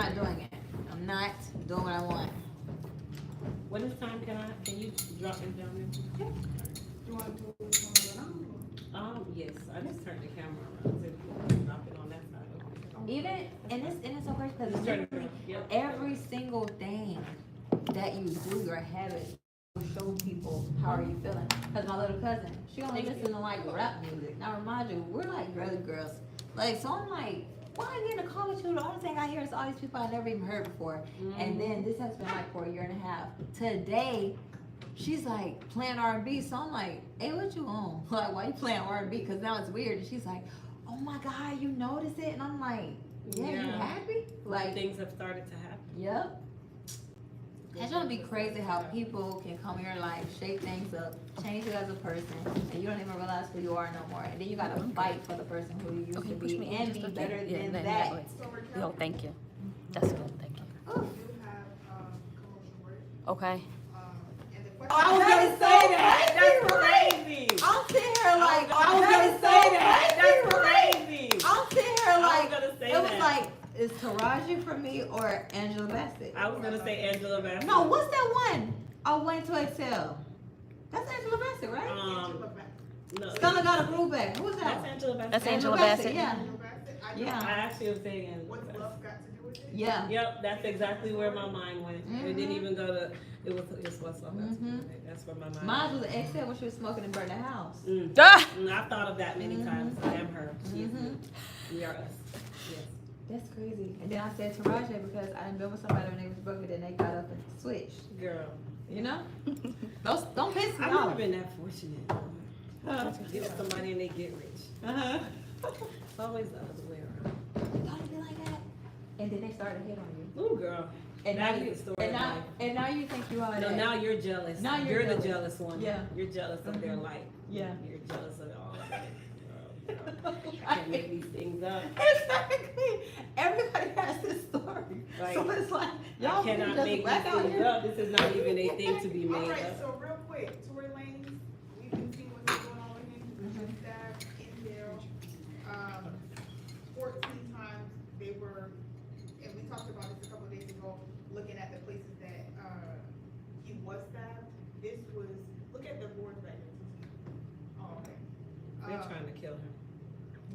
not doing it. I'm not doing what I want. When it's time, can you drop it down there? Yeah. You want to do it Yes, I just turned the camera around, so if you drop it on that side. Even, and it's so crazy because Turn it around. Yep. every single thing that you do, your habit, will show people how are you feeling. Because my little cousin, she only listens to like rap music. Now remind you, we're like girly girls. Like, so I'm like, why I get in a call with you? The only thing I hear is all these people I never even heard before. And then this has been like for a year and a half. Today, she's like playing R&B, so I'm like, hey, what you on? Like, why you playing R&B? Because now it's weird. And she's like, oh my God, you notice it? And I'm like, yeah. You happy? Like, things have started to happen. Yep. It's gonna be crazy how people can come here and like shake things up, change you as a person, and you don't even realize who you are no more. And then you gotta fight for the person who you used to be and be better than that. Yo, thank you. That's good, thank you. Oof. Okay. I was gonna say that. That's crazy. I'm sitting here like, I was gonna say that. That's crazy. I'm sitting here like, gonna say it was that. like, is Taraji for me or Angela Bassett? I was gonna say Angela Bassett. No, what's that one? Oh, Wait to Excel. That's Angela Bassett, right? No. Stella got a groove back. Who's That's that? Angela Bassett. That's Angela Bassett. Yeah. I Yeah. actually was saying Angela What's Bassett. love got to do with it? Yeah. Yep, that's exactly where my mind went. It didn't even go to. It was what's love. That's where my mind. Mine was an Excel when she was smoking and burning the house. Ah! I've thought of that many times. I am her. She is me. We are us. Yes. That's crazy. And then I said Taraji because I done been with somebody when they was broke, then they got up and switched. Girl. You know? Don't piss me I've never off. been that fortunate. Get with somebody and they get rich. It's always the other way around. Don't be like that. And then they started to hit on you. Ooh, girl. And That now is you, the story and of now, life. and now you think you are No, that. now you're jealous. Now you're you're the jealous. jealous one. Yeah. You're jealous of their life. Yeah. You're jealous of all of it. Girl. I can't make these things up. Exactly. Everybody has this story. Like, so it's like, y'all I cannot just make whack these out things here. up. This is not even a thing to be All made right, up. so real quick, Tory Lanez, we've been seeing what's going on with him. He's been stabbed in jail 14 times. They were, and we talked about this a couple of days ago, looking at the places that he was stabbed. This was, look at the board right here. Oh, okay. They're trying to kill him.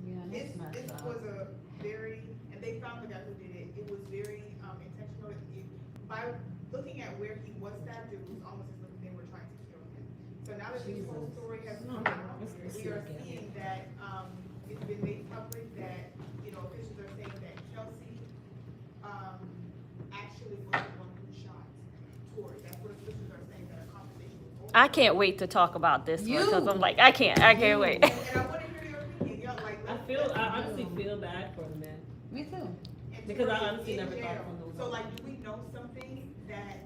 Yeah, This that's messed up. was a very, and they found the guy who did it. It was very intentional. By looking at where he was stabbed, it was almost as if they were trying to kill him. So now that this whole story has come out, we are seeing that it's been made public that officials are saying that Kelsey actually was the one who shot Tory. That's what officials are saying. That a conversation was over. I can't wait to talk about this one because I'm like, I can't wait. And I want to hear your opinion. Y'all, like, I honestly feel bad for the man. Me too. and Because I Tory is honestly in never thought jail. from the So, world. like, do we know something that,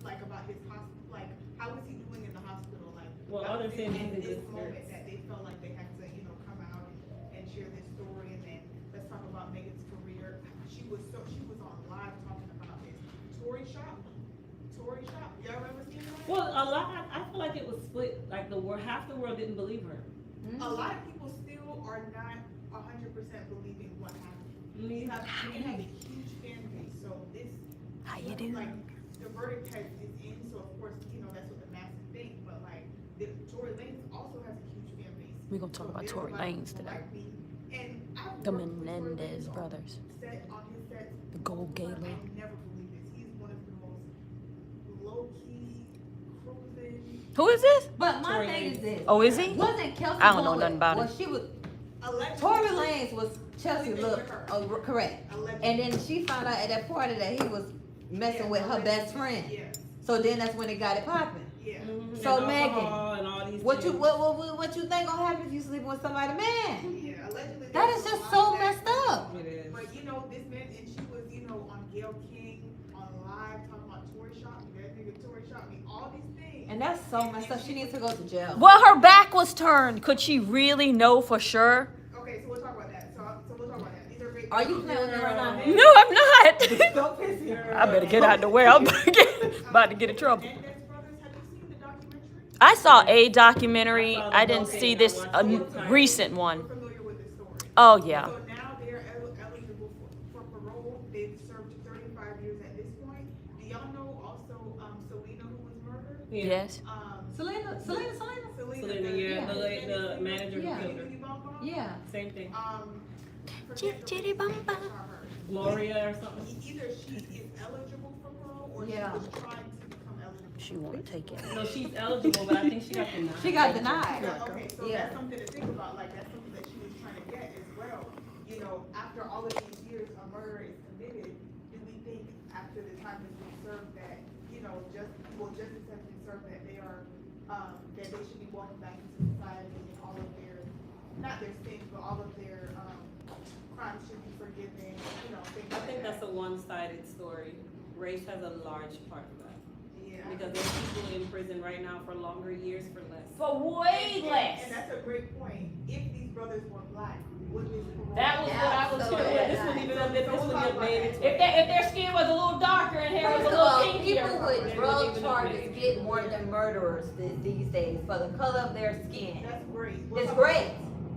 like, about his hospital? Like, how is he doing in the hospital? Like, Well, all they're saying is in in this good moment spirits. that they felt like they had to, come out and share this story. And then let's talk about Megan's career. She was on live talking about this. Tory shot me. Y'all remember seeing that? Well, a lot. I feel like it was split. Like half the world didn't believe her. A lot of people still are not 100% believing what happened. We have a huge fan base, so this. How you doing? Like, the verdict is in, so of course, that's what the masses think, but like, Tory Lanez also has a huge fan base. We're gonna talk So about there's Tory a lot of Lanez people today. like me. And I've The worked with Tory Menendez Lanez on brothers. on his sets. The Gold Gala. I never believed this. He's one of the most low-key, cruising. Who is this? But my Tory thing is Lanez. this. Oh, is he? Wasn't Kelsey I don't know going nothing about well, it. she was, Allegedly. Tory Lanez was Chelsea Sleeping look, with her. correct. Allegedly. And then she found out at that party that he was messing with her best friend. Yeah. So then that's when it got it popping. Yeah. So, And Megan, alcohol and all these What you things. what you think gonna happen if you sleep with somebody, man? Yeah. Allegedly. That there is was just a lot so of that. messed up. It is. But this man, and she was, on Gayle King on live talking about Tory shot me. That nigga Tory shot me. All these things. And that's so messed up. She needs to go to jail. Well, her back was turned. Could she really know for sure? Okay, so we'll talk about that. So we'll talk about that. These are great. Are you playing with me right now? No, I'm not. Don't piss me off. I better get out of the way. I'm about to get in trouble. Menendez brothers, have you seen the documentary? I saw a documentary. I saw the I didn't whole see thing. this I watched it. recent We're one. familiar with this story. Oh yeah. So now they're eligible for parole. They've served 35 years at this point. Do y'all know also Selena, who was murdered? Yes. Selena. Selena, yeah, the manager who killed her. Yeah. Same thing. Chitty bum bum. Gloria or something. Either she is eligible for parole or Yeah. she was trying to become eligible. She won't take it. No, she's eligible, but I think she got denied. She got denied. Okay, so Yeah. that's something to think about. Like that's something that she was trying to get as well. You know, after all of these years, a murder is committed. Do we think after the time has been served that justice has been served that they are that they should be welcomed back into society and all of their not their sins but all of their crimes should be forgiven? You know, things I like think that. that's a one-sided story. Race has a large part of that. Yeah. Because there's people in prison right now for longer years for less. For way less. And that's a great point. If these brothers were black, would this parole? That was what I was So, doing. yeah. This wouldn't even this would have made it. If their skin was a little darker and hair was First a of all, little people kinkier. with They drug wouldn't even charges admit it. get more than murderers these days for the color of their skin. That's great. It's great.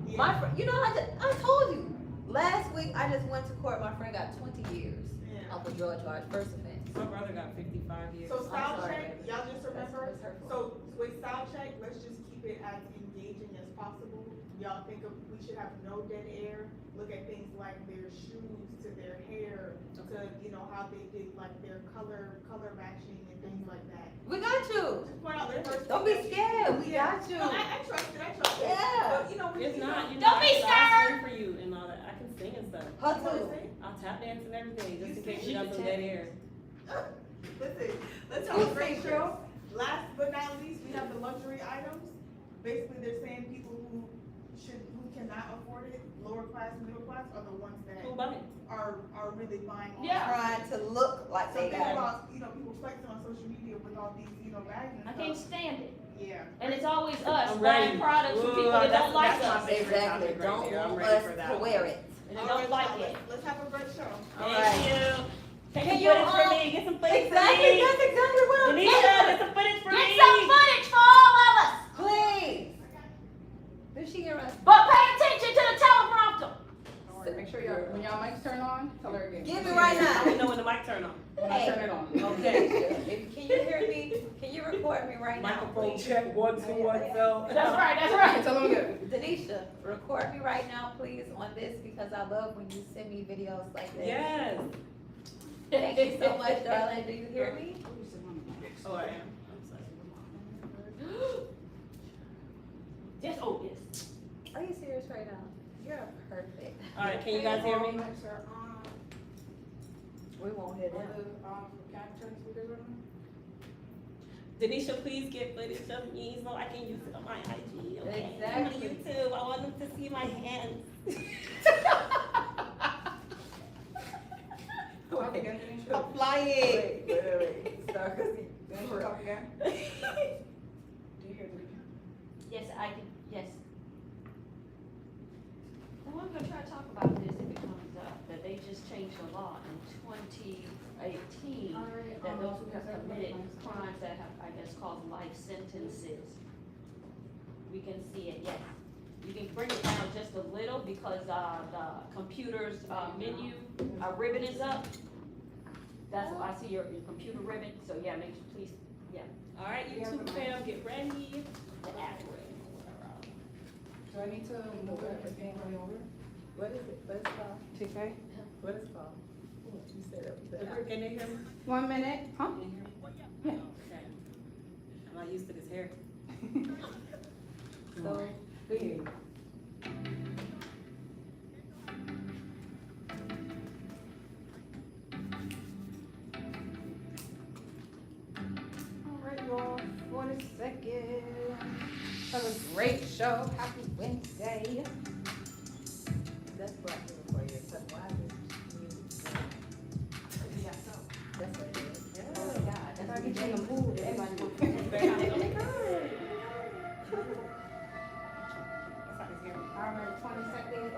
Yeah. My friend, you know, I told you last week. I just went to court. My friend got 20 years Yeah. off a drug charge, first offense. My brother got 55 years. So style sorry, check, baby. y'all just remember, That's hurtful. so with style check, let's just keep it as engaging as possible. Y'all think of, we should have no dead air, look at things like their shoes, to their hair, to, you know, how they did like their color matching and things like that. We got you. Just point out their first. Don't be scared. We got you. No, I trust it, Yeah. But, you know, It's not. You Don't know, be I'll sing for you and all that. I can sing and stuff. Her too. I'll tap dance and everything just in case You you got can some tap. dead air. Listen, let's have a great show. Last but not least, we have the luxury items. Basically, they're saying people who cannot afford it, lower class, middle class, are the ones that Who bought it? are really buying. all Yeah. Trying to look like they Something got about, you know, people flexing on social media with all these, you know, bags I and can't stuff. stand it. Yeah. And it's always us I'm buying ready. products from Ooh, people that that's- don't like that's my us. it. favorite Exactly. topic right Don't there. I'm want ready us for that to one. wear it. And they All don't right, like y'all, it. Let's have a great show. All Thank right. you. Take Can some you, footage for me. Get some footage Exactly. for me. That's exactly what I'm Denisha, saying. get some footage for me. Get some footage for all of us. Please. Did she hear us? But pay attention to the teleprompter. So make sure y'all, when y'all mics turn on, tell her again. Give it right I don't now. know when the mic turn on. When I turn it on. Okay. Can you hear me? Can you record me right now? Microphone please? check, 1, 2, 1, so. That's right. Tell them again. Denisha, record me right now, please, on this because I love when you send me videos like this. Yes. Thank you so much, darling. Do you hear me? Oh, I am. I'm sorry. Just yes. Are you serious right now? You're perfect. All right, can you guys hear me? Mics are on. We won't hear Can them. I turn the speakers on? Denisha, please get footage of me so I can use it on my IG, okay? Exactly. On YouTube, I want them to see my hands. Talk again, Denisha. I'm flying. Wait. Start Denisha, talk again. Do you hear Denisha? Yes, I can. Yes. Well, I'm gonna try to talk about this if it comes up, that they just changed the law in 2018, that those who have committed crimes that have, I guess, caused life sentences, we can see it, yes. You can bring it down just a little because, the computer's, menu, ribbon is up. That's, I see your computer ribbon, so yeah, make sure, please, yeah. All right, YouTube fam, get ready. The ad break. Do I need to move everything over? What is it? What is it called? TK? What is it called? You said it. Can they hear me? 1 minute, huh? Can you hear me? Okay. I'm not used to this hair. So, good. All right, y'all, 42nd. Have a great show. Happy Wednesday. That's what I'm doing for you. Because why is this music? That's what it is. Oh, God. That's what Everybody in the it mood. is. Everybody All right, 22nd.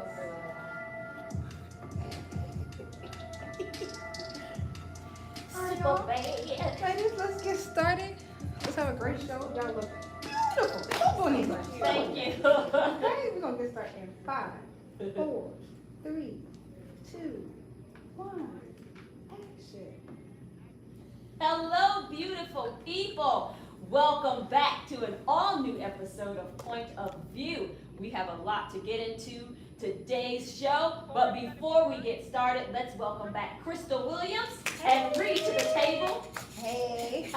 Super bad. Ladies, let's get started. Let's have a great show. Y'all look beautiful. Don't do any much. Thank you. Okay, we're gonna get started in 5, 4, 3, 2, 1. Hello, beautiful people. Welcome back to an all-new episode of Point of View. We have a lot to get into today's show, but before we get started, let's welcome back Crystal Williams and Reed to the table. Hey.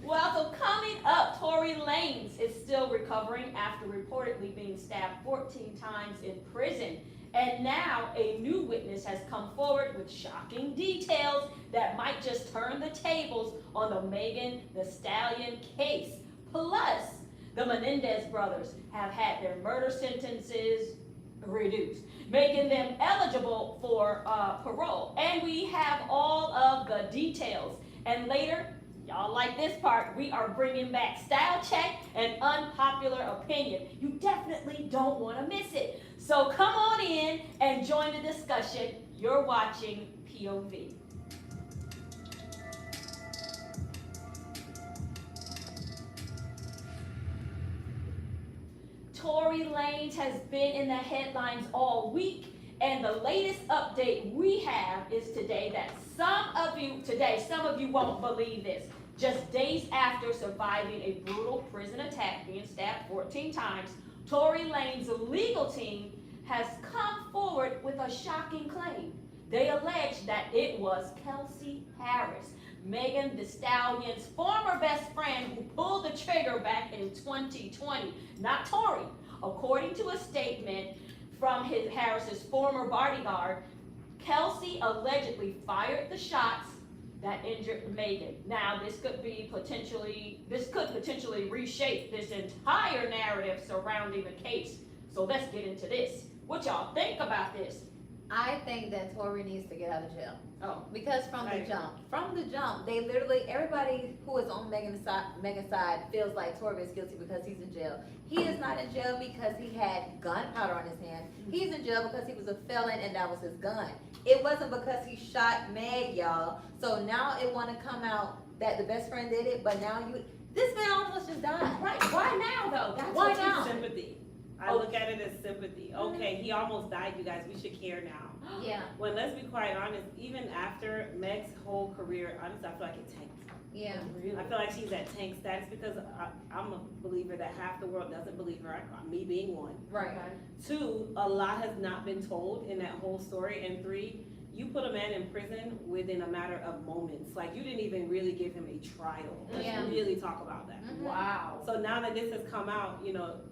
Well, so coming up, Tory Lanez is still recovering after reportedly being stabbed 14 times in prison. And now a new witness has come forward with shocking details that might just turn the tables on the Megan Thee Stallion case. Plus, the Menendez brothers have had their murder sentences reduced, making them eligible for parole. And we have all of the details. And later, y'all like this part, we are bringing back Style Check and Unpopular Opinion. You definitely don't want to miss it. So come on in and join the discussion. You're watching POV. Tory Lanez has been in the headlines all week, and the latest update we have is today that some of you won't believe this. Just days after surviving a brutal prison attack, being stabbed 14 times, Tory Lanez's legal team has come forward with a shocking claim. They allege that it was Kelsey Harris, Megan Thee Stallion's former best friend, who pulled the trigger back in 2020, not Tory. According to a statement from Harris's former bodyguard, Kelsey allegedly fired the shots that injured Megan. Now, this could potentially reshape this entire narrative surrounding the case. So let's get into this. What y'all think about this? I think that Tory needs to get out of jail. Oh, Because from the jump, they literally, everybody who is on Megan's side feels like Tory is guilty because he's in jail. He is not in jail because he had gunpowder on his hand. He's in jail because he was a felon and that was his gun. It wasn't because he shot Meg, y'all. So now it want to come out that the best friend did it, but now this man almost just died. right. Why now, though? That's Why what now? sympathy. I look at it as sympathy. Okay, he almost died, you guys. We should care now. Yeah, When let's be quite honest, even after Meg's whole career, honestly, I feel like it tanked. yeah. I feel like she's at tank status because I'm a believer that half the world doesn't believe her, me being one. Right. Two, a lot has not been told in that whole story. And three, you put a man in prison within a matter of moments. Like, you didn't even really give him a trial. Let's Yeah. really talk about that. Mhm. Wow. So now that this has come out,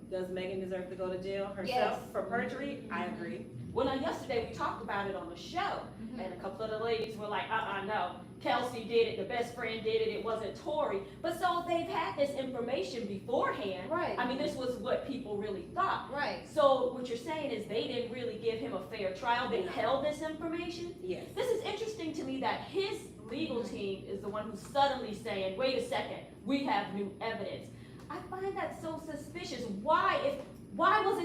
does Megan deserve to go to jail herself Yes. for perjury? I agree. Well, now yesterday we talked about it on the show, and a couple of the ladies were like, no, Kelsey did it, the best friend did it, it wasn't Tory. But so they've had this information beforehand. Right. I mean, this was what people really thought. Right. So what you're saying is they didn't really give him a fair trial, they No. held this information? Yes. This is interesting to me that his legal team is the one who's suddenly saying, wait a second, we have new evidence. I find that so suspicious. Why was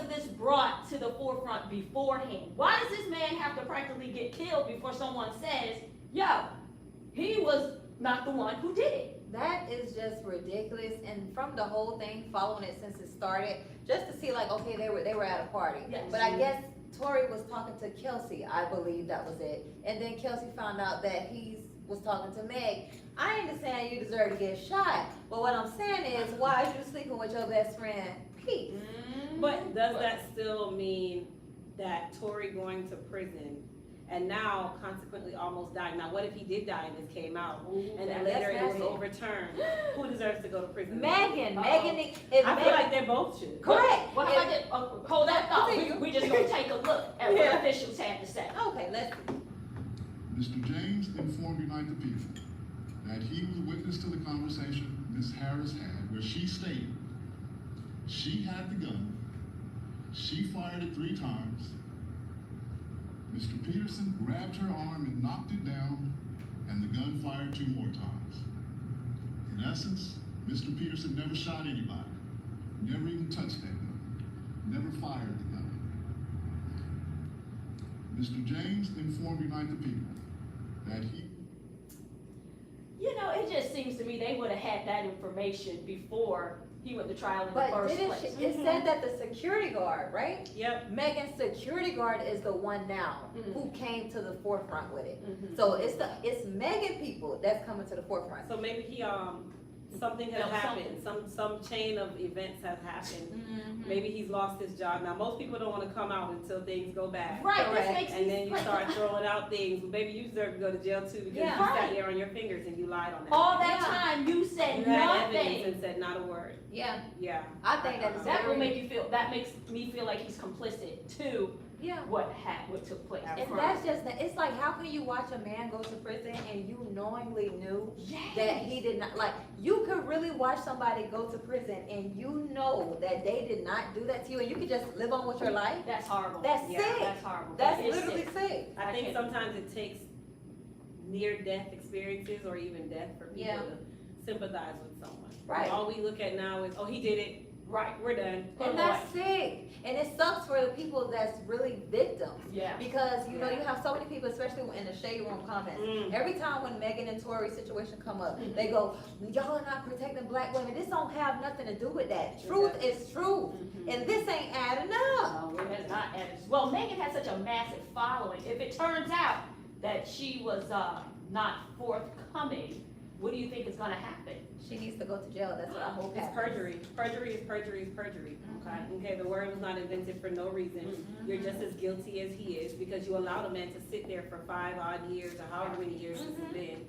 this brought to the forefront beforehand? Why does this man have to practically get killed before someone says, yo, he was not the one who did it? That is just ridiculous. And from the whole thing, following it since it started, just to see like, okay, they were at a party. Yes. But I guess Tory was talking to Kelsey. I believe that was it. And then Kelsey found out that he was talking to Meg. I understand you deserve to get shot. But what I'm saying is, why is you sleeping with your best friend, Pete? But does that still mean that Tory going to prison and now consequently almost dying? Now, what if he did die and this came out and then that's later it was nasty. overturned? Who deserves to go to prison? Megan. Uh-oh. Megan, if I Megan, feel like they both should. correct. Well, how about this? Hold that thought. Continue. We just gonna take a look at what Yeah. officials had to say. Okay, let's. Mr. James informed United People that he was a witness to the conversation Ms. Harris had, where she stated she had the gun, she fired it 3 times, Mr. Peterson grabbed her arm and knocked it down, and the gun fired 2 more times. In essence, Mr. Peterson never shot anybody, never even touched that gun, never fired the gun. Mr. James informed United People that he You know, it just seems to me they would have had that information before he went to trial in the But first didn't place. it said that the security guard, right? Yep. Megan's security guard is the one now Mhm. who came to the forefront with it. Mhm. So it's Megan people that's coming to the forefront. So maybe he, something has Felt happened, some chain of events have happened. Mhm. Maybe he's lost his job. Now, most people don't wanna come out until things go bad. Right, Correct. this makes And me then you like, start throwing out things, well, baby, you deserve to go to jail too, because you Yeah. sat Right. there on your fingers and you lied on that. all that Yeah. time you said You had evidence nothing. and said not a word. Yeah, Yeah. I think that is That will very, make you feel, that makes me feel like he's complicit to yeah. what took place. And that's just, it's like, how can you watch a man go to prison and you knowingly knew that he did not, like, you could really watch somebody go to prison and you know that they did not do that to you and you could just live on with your life? That's horrible. That's Yeah, sick. That's horrible. That's That is literally sick. sick. I I think can't- sometimes it takes near-death experiences or even death for people Yeah. to sympathize with someone. Right. All we look at now is, oh, he did it, Right. we're done. And that's sick. And it sucks for the people that's really victims. Yeah. Because, you know, you have so many people, especially in the shade room comments. Mm. Every time when Megan and Tory's situation come up, they go, y'all are not protecting black women. This don't have nothing to do with that. Truth is truth. Mhm. And this ain't adding up. No, it has not added. Well, Megan has such a massive following. If it turns out that she was not forthcoming, what do you think is gonna happen? She needs to go to jail. That's what I hope It's happens. perjury. Perjury is perjury is perjury. Okay. Okay. The word was not invented for no reason. You're just as guilty as he is because you allowed a man to sit there for 5 odd years or however many years it's been,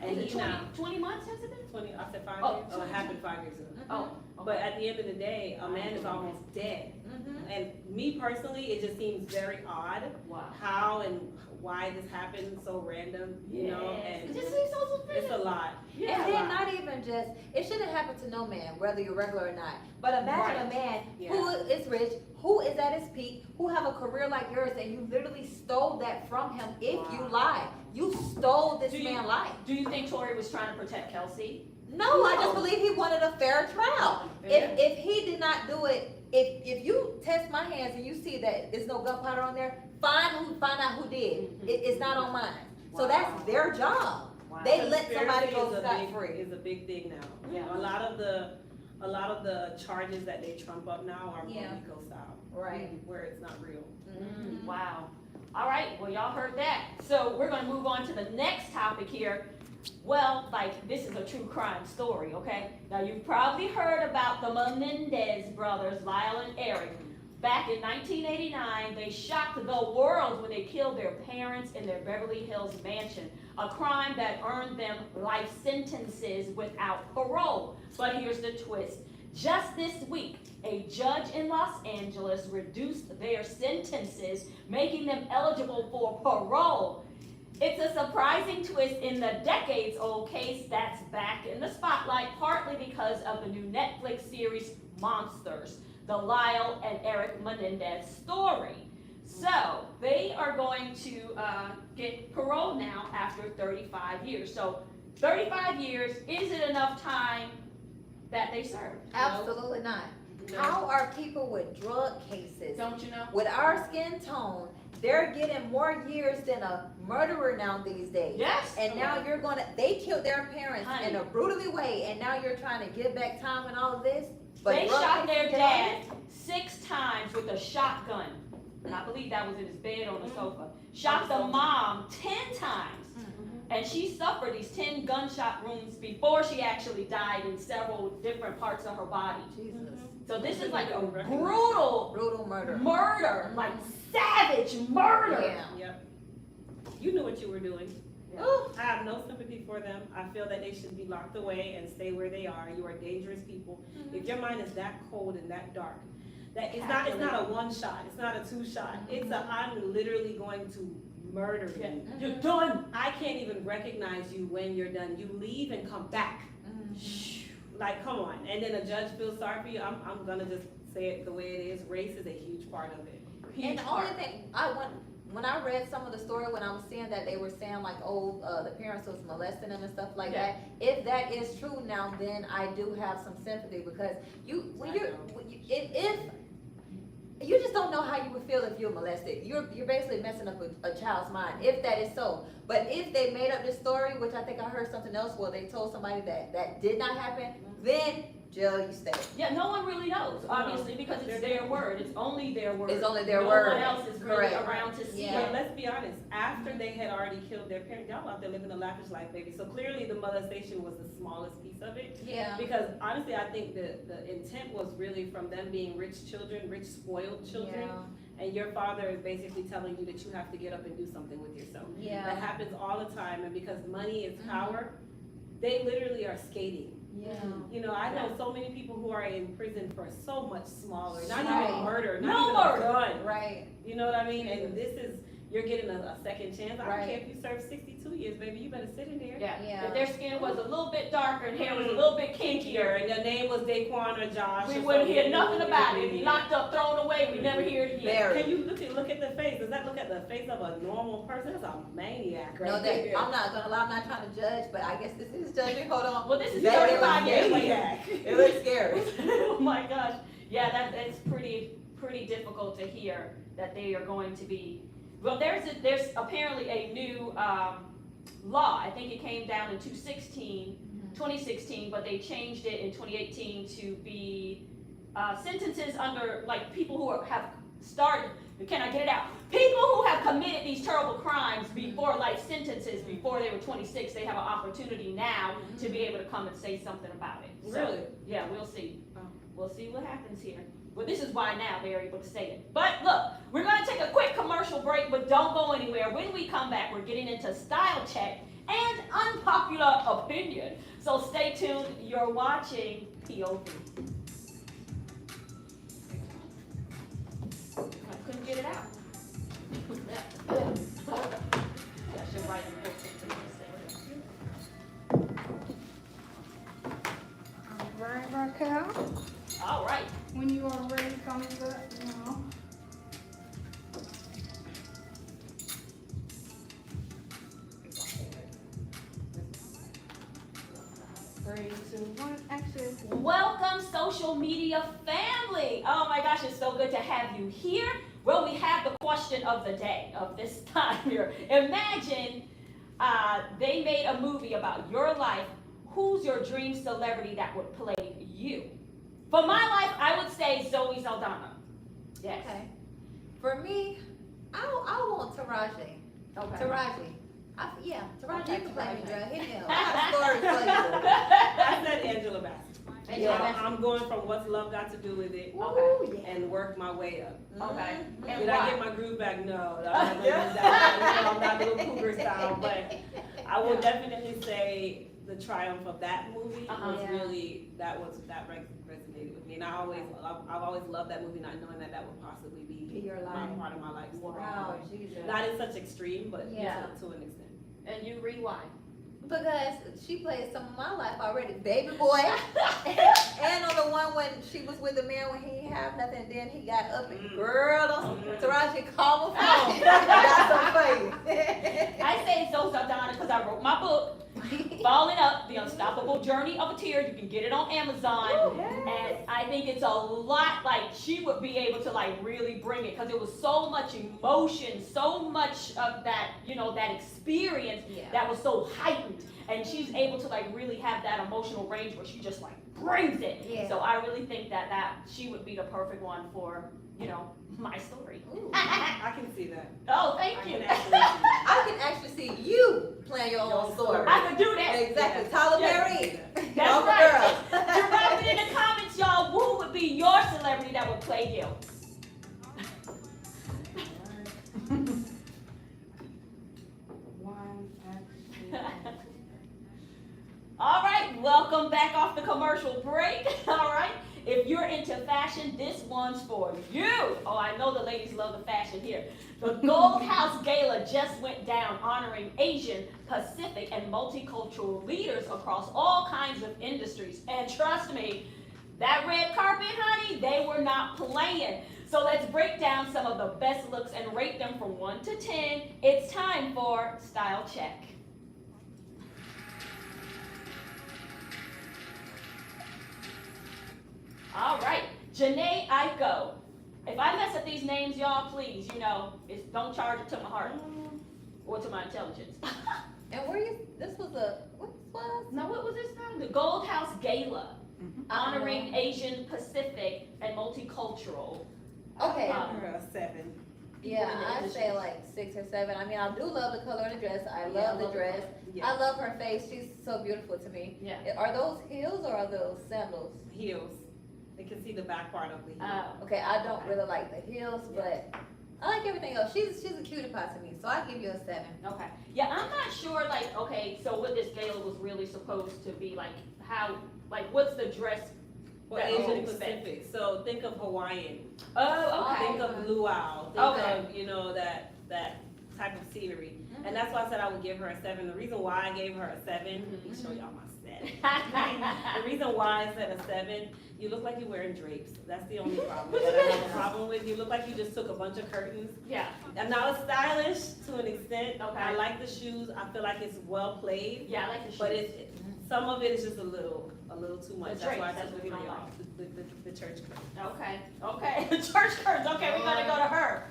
and Is it he now 20 months has it been? 20. I said 5 Oh, years. Oh, it happened 5 years ago. Oh, But at the end of the day, a man is almost dead. Mhm. And me personally, it just seems very odd wow. how and why this happened so random, you know, and It just seems so it's a suspicious. lot. Yeah. And then not even just, it shouldn't happen to no man, whether you're regular or not. But imagine Right. a man Yeah. who is rich, who is at his peak, who have a career like yours, and you literally stole that from him if you Wow. lied. You stole this Do you- man's life. Do you think Tory was trying to protect Kelsey? No, I No. just believe he wanted a fair trial. Yeah. If he did not do it, if you test my hands and you see that there's no gunpowder on there, find out who did. Mhm. It's not on mine. So Wow. that's their job. Wow. They let somebody Conspiracy go is a scot big- free. Is a big thing now. Yeah. A lot of the charges that they trump up now are Yeah. Rico style, Right. where it's not real. Mhm. Wow. All right, well, y'all heard that. So we're gonna move on to the next topic here. Well, like, this is a true crime story, okay? Now, you've probably heard about the Menendez brothers, Lyle and Eric. Back in 1989, they shocked the world when they killed their parents in their Beverly Hills mansion, a crime that earned them life sentences without parole. But here's the twist. Just this week, a judge in Los Angeles reduced their sentences, making them eligible for parole. It's a surprising twist in the decades-old case that's back in the spotlight, partly because of the new Netflix series Monsters, the Lyle and Eric Menendez story. So, they are going to get parole now after 35 years. So, 35 years, is it enough time that they served? You know? Absolutely not. No. How are people with drug cases, Don't you know? with our skin tone, they're getting more years than a murderer now these days? Yes. And now you're they killed their parents Honey. in a brutally way, and now you're trying to give back time and all of this? But They drug shot their cases get dad 6 times with a shotgun. And I believe that was in his bed on the sofa. Shot the mom 10 times. And she suffered these 10 gunshot wounds before she actually died in several different parts of her body. Jesus. So this is like a brutal Brutal murder. murder, like savage murder. Yeah. Yep. You knew what you were doing. Yeah. Ooh. I have no sympathy for them. I feel that they should be locked away and stay where they are. You are dangerous people. If your mind is that cold and that dark, that it's not a 1 shot, it's not a 2 shot. It's a I'm literally going to murder Yeah. you. You're done. I can't even recognize you when you're done. You leave and come back. Like, come on. And then a judge feels sorry for you. I'm gonna just say it the way it is. Race is a huge part of it. And the only thing when I read some of the story, when I was seeing that they were saying like, oh, the parents was molesting them and stuff like Yeah. that. If that is true now, then I do have some sympathy because if you just don't know how you would feel if you're molested. You're basically messing up a child's mind, if that is so. But if they made up this story, which I think I heard something else where they told somebody that did not happen, then jail you stay. Yeah, no one really knows, obviously, because it's their word. It's only their word. It's only their no word. No one else is really Correct. around to see Yeah. it. But let's be honest, after they had already killed their parent, y'all out there living a lavish life, baby. So clearly the molestation was the smallest piece of it. Yeah. Because honestly, I think the intent was really from them being rich children, rich spoiled children. And your father is basically telling you that you have to get up and do something with yourself. That Yeah. happens all the time, and because money is power, they literally are skating. Yeah. You know, I know so many people who are in prison for so much smaller, not Right. even murder, No not murder. even a gun. Right. You know what I mean? And this is, you're getting a second chance. I don't Right. care if you serve 62 years, baby, you better sit in there. Yeah. Yeah. If their skin was a little bit darker and hair was a little bit kinkier, And your name was Daquan or Josh. we or wouldn't hear something, nothing you about it. would It'd be be- locked up, thrown away. We never hear it again. Very. Can you look at the face? Does that look at the face of a normal person? That's a maniac right No, there. that, I'm not gonna lie, I'm not trying to judge, but I guess this is judging. Hold on. Well, this is That- 35 years later. Maniac. It looks scary. Oh my gosh. Yeah, that's pretty difficult to hear that they are going to be. Well, there's apparently a new law. I think it came down in 2016, but they changed it in 2018 to be sentences under like people who have started. Can I get it out? People who have committed these terrible crimes before life sentences, before they were 26, they have an opportunity now to be able to come and say something about it. So, Really? yeah, we'll see. Oh. We'll see what happens here. Well, this is why now they're able to say it. But look, we're going to take a quick commercial break, but don't go anywhere. When we come back, we're getting into style check and unpopular opinion. So stay tuned. You're watching POV. I couldn't get it out. I should write a book into this. All right, Raquel, All right. when you are ready, thumbs up, you know. 3, 2, 1, action. Welcome, social media family. Oh my gosh, it's so good to have you here. Well, we have the question of the day of this time here. Imagine they made a movie about your life. Who's your dream celebrity that would play you? For my life, I would say Zoe Saldana. Yes. Okay. For me, I want Taraji. Okay. Taraji. Taraji, Okay, you can play me, Taraji. girl. Hit me up. I got stories for you. I said Angela Bassett. Yeah. I'm going from what's love got to do with it Ooh, yeah. and work my way up. Okay. Mhm. And Did I why? get my groove back? No, I'm not gonna do that. I'm not little cougar style, but I will definitely say the triumph of that movie was Yeah. really that resonated with me, and I've always loved that movie, not knowing that would possibly be Your my life. part of my life. Wow, Jesus. Not in such extreme, but Yeah. to an extent. And you read why? Because she played some of my life already. Baby boy. And on the one when she was with the man when he didn't have nothing, and then he got up and girl, Taraji, call my phone. I got something for you. I say Zoe Saldana because I wrote my book, Falling Up, The Unstoppable Journey of a Teer. You can get it on Amazon. And I think it's a lot, like, she would be able to, like, really bring it because it was so much emotion, so much of that, you know, that experience Yeah. that was so heightened. And she's able to, like, really have that emotional range where she just, like, brings it. Yeah. So I really think that she would be the perfect one for, you know, my story. Ooh. I can see that. Oh, I thank you. can actually see that. I can actually see you playing your own story. I could do that. Exactly. Yes. Tyler Yes. Perry. That's All the right. girls. Drop it in the comments, y'all. Who would be your celebrity that would play you? One, action. All right, welcome back off the commercial break. All right, if you're into fashion, this one's for you. Oh, I know the ladies love the fashion here. The Gold House Gala just went down, honoring Asian, Pacific, and multicultural leaders across all kinds of industries. And trust me, that red carpet, honey, they were not playing. So let's break down some of the best looks and rate them from 1 to 10. It's time for Style Check. All right, Janae Aiko. If I mess up these names, y'all, please, you know, don't charge it to my heart or to my intelligence. And where you? This was a what was? Now, what was this now? The Gold House Gala. honoring Asian Pacific and multicultural. Okay. I'll give her a 7. Yeah, in the I'd industry. say like 6 or 7. I mean, I do love the color of the dress. I Yeah, love the dress. Yeah. I love her face. She's so beautiful to me. Yeah. Are those heels or are those sandals? Heels. They can see the back part of the heel. Oh, Okay, I don't really like the heels, but I like everything else. She's a cutie pie to me, so I give you a 7. okay. Yeah, I'm not sure, like, okay, so what this gala was really supposed to be, like, how, like, what's the dress? Well, that you Asian expect? Pacific, so think of Hawaiian. Oh, okay. Think of luau, think Okay. of, you know, that type of scenery. Mhm. And that's why I said I would give her a 7. The reason why I gave her a 7, let me show y'all my set. The reason why I said a 7, you look like you're wearing drapes. That's the only problem that I have a problem with. You look like you just took a bunch of curtains. Yeah, And now it's stylish to an extent. Okay. I like the shoes. I feel like it's well played. yeah, I like the shoes. But some of it is just a little too much. The That's why I drapes, that's took what the you don't 3 like. off, the church curtain. Okay, church curtains, okay, we're gonna go to her.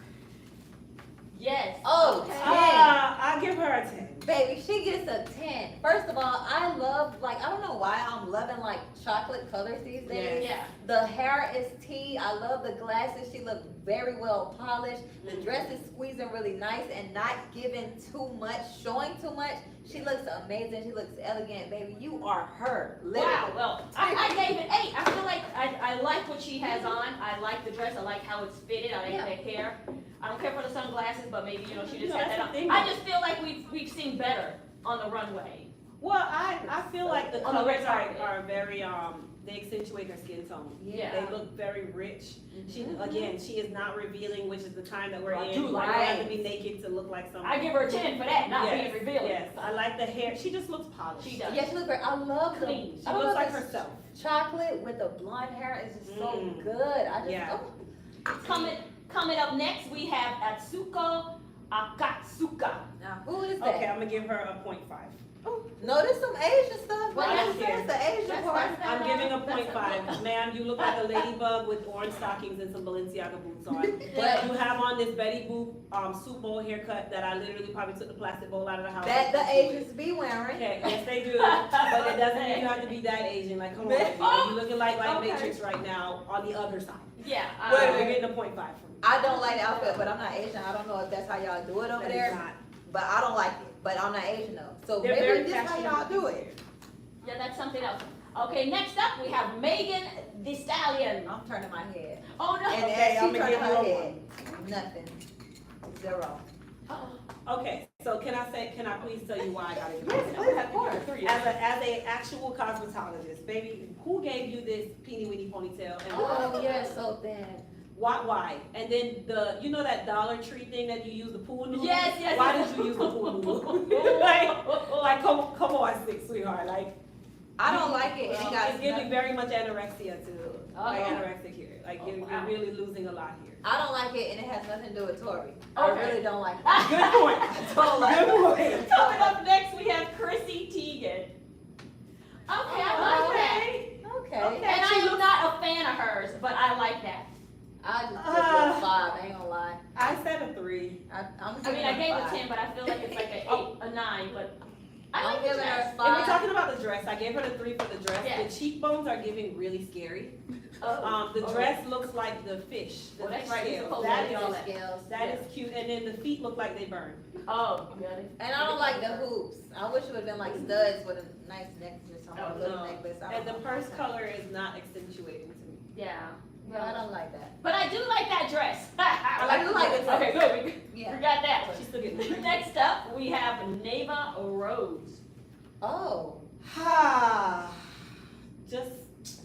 Yes. Oh, okay. 10. I'll give her a 10. Baby, she gets a 10. First of all, I love, like, I don't know why I'm loving, like, chocolate colors these days. Yeah. The hair is tea. I love the glasses. She looks very well polished. The dress is squeezing really nice and not giving too much, showing too much. She looks amazing. She looks elegant, baby. You are her. Literally. Wow, well, I gave it 8. I feel like I like what she has on. I like the dress. I like how it's fitted. I like Yeah. the hair. I don't care for the sunglasses, but maybe, you know, she just No, had that's that on. the thing. I just feel like we've seen better on the runway. Well, I feel like the On the colors red carpet. are very, they accentuate her skin tone. Yeah. They look very rich. She, again, she is not revealing, which is the time that we're I in. do You like don't have it. to be naked to look like something. I give her a 10 for that, not Yes, being revealing. Yes, I like the hair. She just looks polished. She does. Yeah, she looks great. I love the, Clean. She I don't looks know like if it's herself. chocolate with the blonde hair is just so Mm. good. I just, Yeah. Coming up next, we have Atsuko Akatsuka. now who is that? Okay, I'm gonna give her a 0.5. No, there's some Asian stuff. Well, Like, that's that's the Asian That's- part. that's- I'm giving a That's 0.5. Ma'am, you look like a ladybug with orange stockings and some Balenciaga boots on. Yeah. But you have on this Betty Boop soup bowl haircut that I literally probably took the plastic bowl out of the house. That the Asians be wearing. Okay, yes they do, but it doesn't mean you have to be that Asian, like, come on, you looking like Okay. Matrix right now on the other side. Yeah. Wait, You're wait. getting a 0.5 from me. I don't like the outfit, but I'm not Asian. I don't know if that's how y'all do it over That is there. not- But I don't like it. But I'm not Asian though. So They're very maybe this how fashionable y'all do it. Yeah, that's something else. Okay, next up, we have Megan Thee Stallion. I'm turning my head. Oh, no. And Okay, as I'm she gonna turning give her you a head, nothing. 0. Uh-oh. Okay, so can I please tell you why I gotta give Yes, this? please, of course. As a actual cosmetologist, baby, who gave you this peeny weeny ponytail and Oh, yeah, so thin. why? And then you know that Dollar Tree thing that you use the pool noodle? Yes, yes. Why did you use the pool noodle? like come on, sweetheart, like. I don't like it. And it got It's giving very much anorexia to, like Oh. anorexic here, like Oh, you're wow. really losing a lot here. I don't like it, and it has nothing to do with Tori. I Okay. really don't like it. Good point. Don't like it. Good point. Coming up next, we have Chrissy Teigen. Okay, I like that. Okay. Okay. And I am not a fan of hers, but I like that. I just give you a 5. I ain't gonna lie. I said a 3. I'm I giving mean, I her gave 5. a 10, but I feel like it's like an 8, a 9, but I I'm like the giving her dress. a And we're 5. talking about the dress. I gave her the 3 for the dress. Yeah. The cheekbones are giving really scary. The Oh. dress looks like the fish. The Well, that's fish right. You're scales. supposed to That look at all that. Scales. That is cute. And then the feet look like they burn. Oh, really? And I don't like the hoops. I wish it would have been like studs with a nice necklace or something, a little No. necklace. I And the don't know. purse color is not accentuating to me. Yeah. No, I don't like that. But I do like that dress. I do like it. Okay, good. We Yeah. got that She's still getting one. Next up, we have Neva Rose. Oh. Ha. Just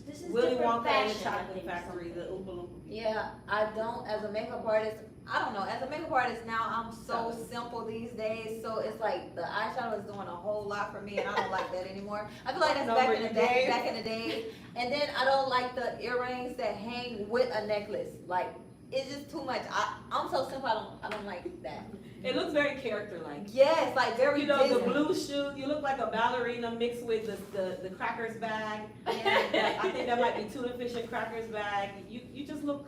This is Willy different Wonka and the fashion, I Chocolate think, Factory, the something. Oompa Loompa. Yeah, I don't, as a makeup artist, I don't know, as a makeup artist now, I'm so simple these days, so it's like the eyeshadow is doing a whole lot for me, and I don't like that anymore. I feel like that's Number back in the you day, gave. back in the day. And then I don't like the earrings that hang with a necklace, like, it's just too much. I'm so simple, I don't like that. It looks very character-like. Yes, like very You know, the Disney. blue shoes, you look like a ballerina mixed with the crackers bag. Yeah. I think that might be tuna fish and crackers bag. You just look,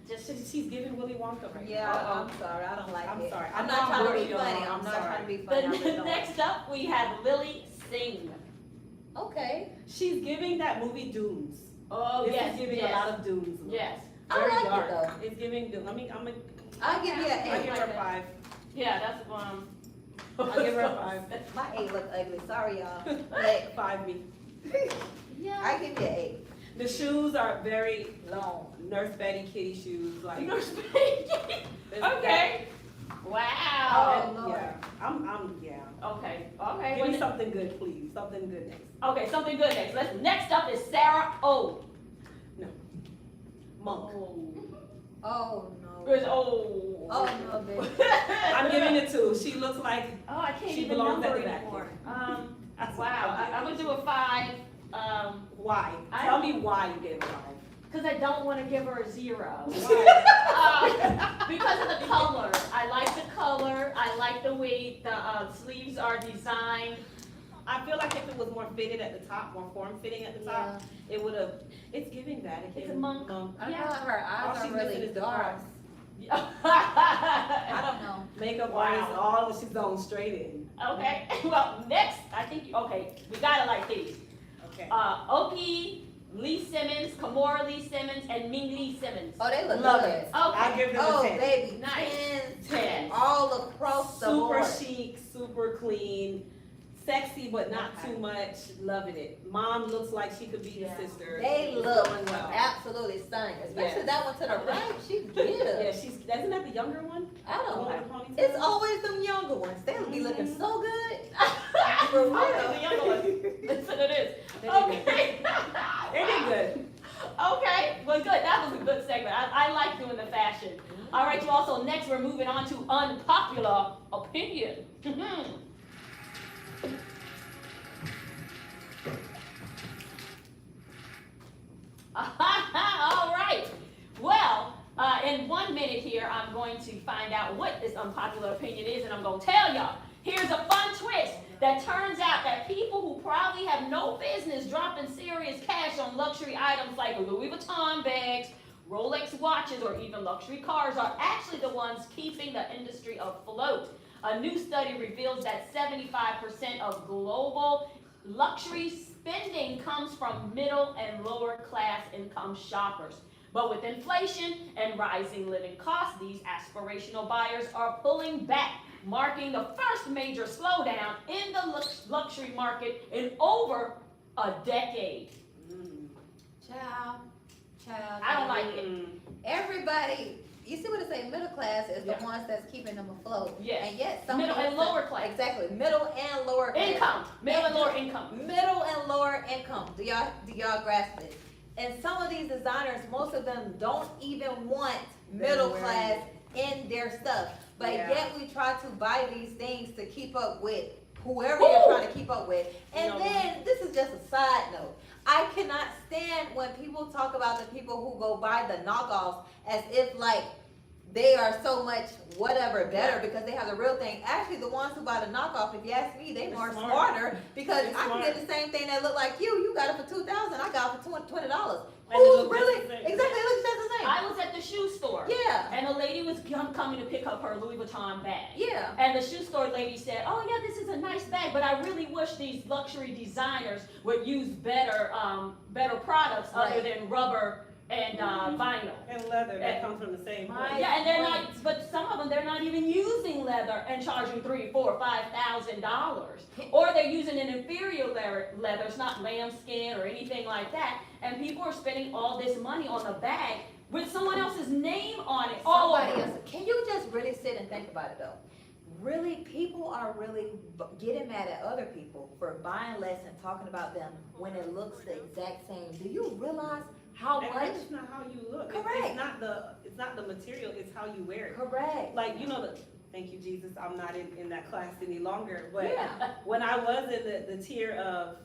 she's giving Willy Wonka right Yeah, now. I'm sorry, I don't like I'm it. sorry. I'm I not know trying to I'm be worried, funny, y'all. I'm I'm not sorry. trying to be funny. I really The don't like it. next up, we have Lily Singh. Okay. She's giving that movie Dunes. Oh, This yes, is giving yes. a lot of Dunes. Yes. I Very like dark. it though. It's giving Dunes. I'll give you I'll an give 8. her a 5. Yeah, that's I'll give her a 5. My 8 look ugly. Sorry, y'all. But 5 me. Yeah. I give you an 8. The shoes are very long. Nurse Betty kitty shoes. Like, Nurse Betty. Okay. Wow. Oh, Lord. Yeah. Yeah. Okay. Okay. Give me something good, please. Something good next. Okay, something good next. Next up is Sarah O. Monk. Oh no. Where's O? Oh no, baby. I'm giving it 2. She looks like Oh, I can't she even belongs number at the back. anymore. That's Wow. what I'm gonna do a 5. Why? I- Tell me why you gave a 5. Because I don't want to give her a 0. Why? Because of the color. I like the color. I like the way the sleeves are designed. I feel like if it was more fitted at the top, more form fitting at the top, it would have. It's giving that. It's a monk. I Yeah. know her All eyes she's are missing really is the dark. cross. I don't know. Makeup Wow. artist, all of she's on straight in. Okay. Well, next, I think. Okay, we gotta like these. Okay. Oki Lee Simmons, Kamora Lee Simmons, and Ming Lee Simmons. Oh, they look Love good. it. Okay. I give them Oh, a 10. baby. Nice. 10. 10. All across the Super board. chic, super clean, sexy but not too much. Loving it. Mom looks like she could be Yeah. the sister. They It's look going well. absolutely stunning. Especially Yes. that one to the right. She Yeah, gives. she's. Isn't that the younger one? I The don't one know. with the ponytail? It's always them younger ones. They'll be looking so good. For real. The younger one. Listen to this. They did Okay. They did good. Okay. Well, good. That was a good segment. I like doing the fashion. All right, you also, next we're moving on to unpopular opinion. All right. Well, in 1 minute here, I'm going to find out what this unpopular opinion is, and I'm going to tell y'all. Here's a fun twist that turns out that people who probably have no business dropping serious cash on luxury items like Louis Vuitton bags, Rolex watches, or even luxury cars are actually the ones keeping the industry afloat. A new study reveals that 75% of global luxury spending comes from middle and lower class income shoppers. But with inflation and rising living costs, these aspirational buyers are pulling back, marking the first major slowdown in the luxury market in over a decade. Child. I don't like it. Everybody, you see what it say? Middle class is Yeah. the ones that's keeping them afloat. Yes. And yet some Middle of and them- lower class. Exactly. Middle and lower class. Income, middle and lower income. Middle and lower income. Do y'all grasp this? And some of these designers, most of them don't even want middle They're class in their stuff. But Yeah. yet we try to buy these things to keep up with whoever Woo! you're trying to keep up with. And No. then, this is just a side note. I cannot stand when people talk about the people who go buy the knockoffs as if like they are so much whatever better because they have the real thing. Actually, the ones who buy the knockoff, if you ask me, they They're more smart. smarter because They're I can get smart. the same thing that look like you. You got it for $2,000. I got it for $20. And it Who's look really just the same. exactly? It looks just the same. I was at the shoe store. Yeah, And a lady was coming to pick up her Louis Vuitton bag. yeah. And the shoe store lady said, "Oh yeah, this is a nice bag, but I really wish these luxury designers would use better products other Right. than rubber and vinyl." And leather that comes from the same place. Yeah, and they're not. But some of them, they're not even using leather and charging $3,000, $4,000, $5,000, or they're using an inferior leather. It's not lambskin or anything like that. And people are spending all this money on a bag with someone else's name on it. All Somebody over. else. Can you just really sit and think about it though? Really, people are really getting mad at other people for buying less and talking about them when it looks the exact same. Do you realize how And much? that's not how you look. Correct. It's not the material, it's how you wear it. Correct. Like, you know, thank you, Jesus, I'm not in that class any longer, but Yeah. when I was in the tier of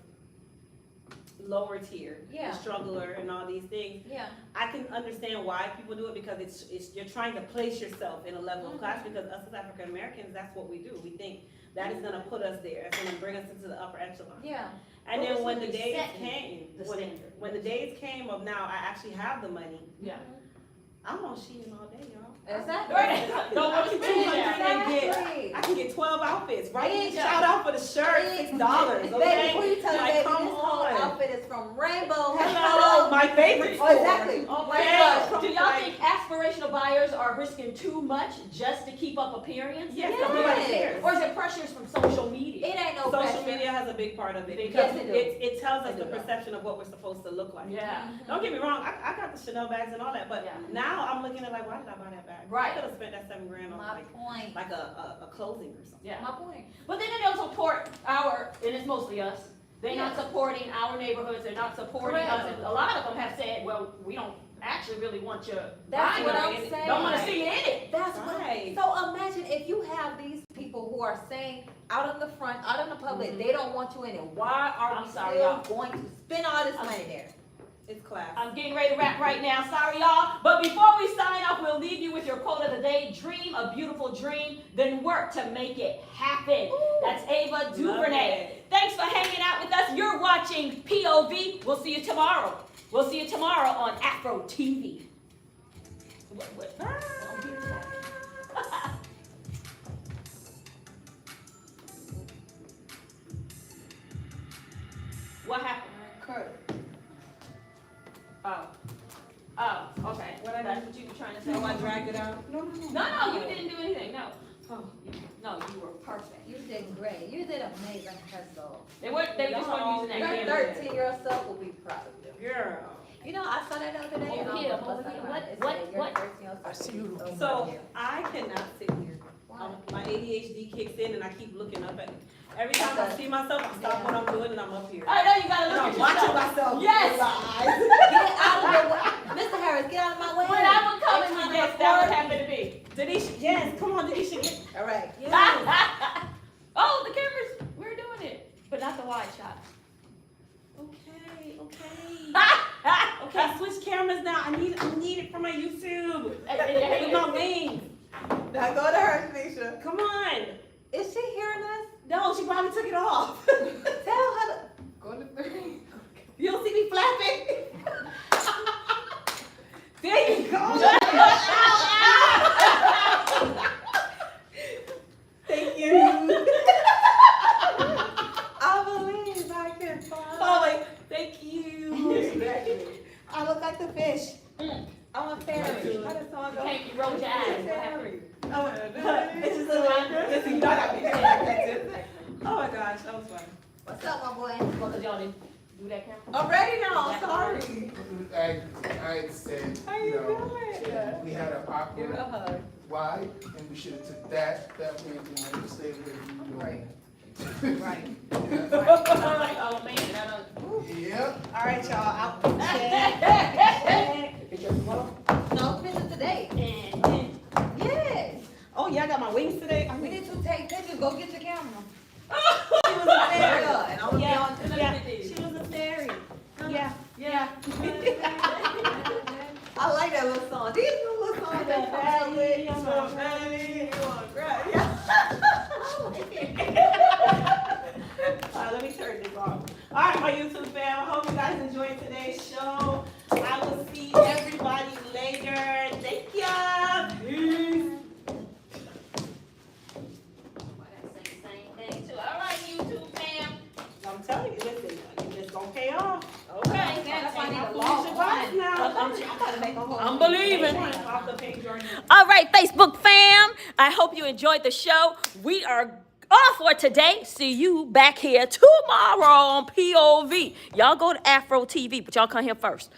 lower tier, Yeah. the struggler and all these things, Yeah. I can understand why people do it because it's you're trying to place yourself in a level of class because us as African Americans, that's what we do. We think that is gonna put us there, it's gonna bring us into the upper echelon. Yeah. And What then was when the really days setting came, the when standard? the days came of now I actually have the money, Yeah. I'm on Shein all day, y'all. Exactly. Don't want to spend it now. Exactly. I can get 12 outfits, right? Yeah. Shout out for the shirt, $6, Baby, okay? who you tell Like, baby, come this whole on. outfit is from Rainbow. Hello, my favorite Oh, store. exactly. Okay. Do y'all think aspirational buyers are risking too much just to keep up appearance? Yes, Yes. nobody cares. Or is it pressures from social media? It ain't no Social pressure. media has a big part of it Yes, because it do. it tells us It the do. perception of what we're supposed to look like. Yeah. Don't get me wrong, I got the Chanel bags and all that, but Yeah. now I'm looking at like, why did I buy that bag? Right. I could have spent that $7,000 on My point. like a clothing or something. Yeah. My point. But then they don't support our, and it's mostly us. They're not supporting our neighborhoods. They're not supporting us. Correct. And a lot of them have said, well, we don't actually really want your That's buying what it. I'm saying. Don't want to see you in it. That's what. Right. So imagine if you have these people who are saying out in the front, out in the public, they don't want you in it. Why are I'm we sorry, still y'all. going to spend all this money there? It's class. I'm getting ready to wrap right now. Sorry, y'all. But before we sign off, we'll leave you with your quote of the day. Dream a beautiful dream, then work to make it happen. That's Ava DuVernay. it. Thanks for hanging out with us. You're watching POV. We'll see you tomorrow. We'll see you tomorrow on AfroTV. What? What happened? Kurt. Oh, okay. That's what you were trying to say. Oh, I dragged it out? No. No, you didn't do anything. No. No, you were perfect. You did great. You did amazing, Crystal. They just weren't using that Your camera. 13-year-old self will be proud of you. Girl. You know, I saw that the other day. and I Over here, almost over busted here. my mouth. It What? said, your 13-year-old self will be so proud So of you. I cannot sit here. Why? My ADHD kicks in and I keep looking up at it. Every time I see myself, I stop what I'm doing and I'm up here. I know you gotta And look I'm at watching yourself. myself. Yes. with my eyes. Get out of the way. Mr. Harris, get out of my way. When I would come and my guest, that would happen to be. Denisha, yes, come on, Denisha. Get, All right. Oh, the cameras, we're doing it, but not the wide shot. okay. Okay, switch cameras now. I need it for my YouTube. With my wings. Now go to her, Tanisha. Come on. Is she hearing us? No, she probably took it off. Tell her to go to 3. You don't see me flapping? There you go. Thank you. I believe I can fly. Oh, wait. Thank you. I look like the fish. I'm a fairy. Right. How does song go? Can't you roll your eyes? What happened? It's just a little. Listen, you know I got me. Oh my gosh, that was fun. What's up, my boy? Well, 'cause y'all didn't do that camera. I'm ready now. I'm sorry. I said, How you doing? we had an Give her a awkward hug. why, and we should have took that way, and we stayed where we were doing. Right. I'm like, oh man, I don't. Yep. All right, y'all. Out. No, pictures today. Yes. Oh yeah, I got my wings today. We need to take pictures. Go get your camera. She was a fairy. And I'm gonna be on. Yeah, she was a fairy. Yeah. Yeah. I like that little song. These little songs that bad with. Let me turn this off. All right, my YouTube fam. I hope you guys enjoyed today's show. I will see everybody later. Thank ya. Peace. Same thing too. All right, YouTube fam. I'm telling you, listen, it's gonna pay off. Okay. That's why I need a I'm long foolish one. advice now. I'm about to make a whole. I'm believing. Off the page right now. All right, Facebook fam. I hope you enjoyed the show. We are off for today. See you back here tomorrow on POV. Y'all go to AfroTV, but y'all come here first.